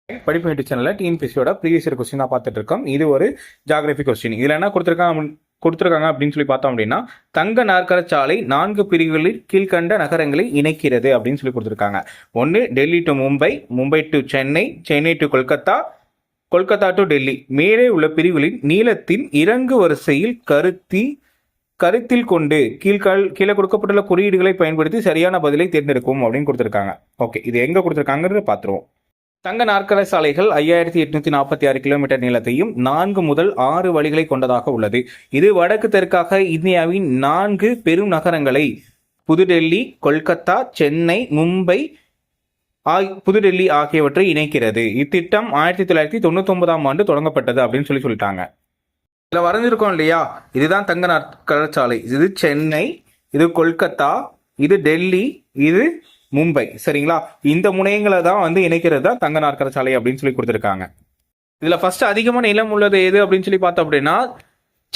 படிப்பு யூடியூப் சேனலில் டிஎன்பிஎஸ்சியோட previous year question தான் பார்த்துட்டு இருக்கோம். இது ஒரு ஜியாகிரபி கொஸ்டின். இதில் என்ன கொடுத்துருக்காங்க அப்படின்னு சொல்லி பார்த்தோம் அப்படின்னா, தங்க நாற்கர சாலை 4 பிரிவுகளில் கீழ்கண்ட நகரங்களை இணைக்கிறது அப்படின்னு சொல்லி கொடுத்துருக்காங்க. ஒன்று Delhi to Mumbai, Mumbai to Chennai, Chennai to Kolkata, Kolkata to Delhi. மேலே உள்ள பிரிவுகளின் நீளத்தின் இறங்கு வரிசையில் கருத்தில் கொண்டு கீழே கொடுக்கப்பட்டுள்ள குறியீடுகளை பயன்படுத்தி சரியான பதிலை தேர்ந்தெடுக்கும் அப்படின்னு கொடுத்துருக்காங்க. ஓகே, இது எங்கே கொடுத்துருக்காங்கிறது பார்த்துருவோம். தங்க நாற்கர சாலைகள் 5846 கிலோமீட்டர் நீளத்தையும் 4 முதல் 6 வழிகளை கொண்டதாக உள்ளது. இது வடக்கு தெற்காக இந்தியாவின் 4 பெரும் நகரங்களை புதுடெல்லி, கொல்கத்தா, சென்னை, மும்பை, புதுடெல்லி ஆகியவற்றை இணைக்கிறது. இத்திட்டம் 1999ஆம் ஆண்டு தொடங்கப்பட்டது அப்படின்னு சொல்லிட்டாங்க. இதில் வரைஞ்சிருக்கோம் இல்லையா, இதுதான் தங்க நாற்கர சாலை. இது சென்னை, இது கொல்கத்தா, இது டெல்லி, இது மும்பை. சரிங்களா? இந்த முனையங்களை தான் இணைக்கிறது தான் தங்க நாற்கர சாலை அப்படின்னு சொல்லி கொடுத்துருக்காங்க. இதில் ஃபர்ஸ்ட் அதிகமான நிலம் உள்ளது எது அப்படின்னு சொல்லி பார்த்தோம் அப்படின்னா,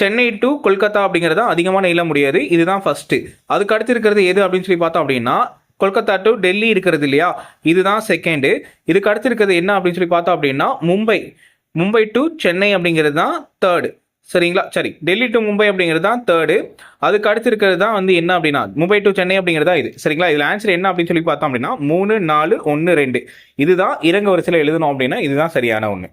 சென்னை டு கொல்கத்தா அப்படிங்கிறது அதிகமான நிலம் முடியாது. இதுதான் ஃபர்ஸ்ட். அதுக்கு அடுத்து இருக்கிறது எது அப்படின்னு சொல்லி பார்த்தோம் அப்படின்னா, கொல்கத்தா டு டெல்லி இருக்கிறது இல்லையா, இதுதான் செகண்டு. இதுக்கு அடுத்து இருக்கிறது என்ன அப்படின்னு சொல்லி பார்த்தோம் அப்படின்னா, மும்பை டு சென்னை அப்படிங்கிறது தான் தேர்டு. சரிங்களா? சரி, டெல்லி டு மும்பை அப்படிங்கிறது தான் தேர்டு. அதுக்கு அடுத்து இருக்கிறது தான் என்ன அப்படின்னா, மும்பை டு சென்னை அப்படிங்கிறதா இது. சரிங்களா? இதில் ஆன்சர் என்ன அப்படின்னு சொல்லி பார்த்தோம் அப்படின்னா 3, 4, 1, 2. இதுதான் இறங்க வரிசையில் எழுதணும் அப்படின்னா இதுதான் சரியான ஒன்று.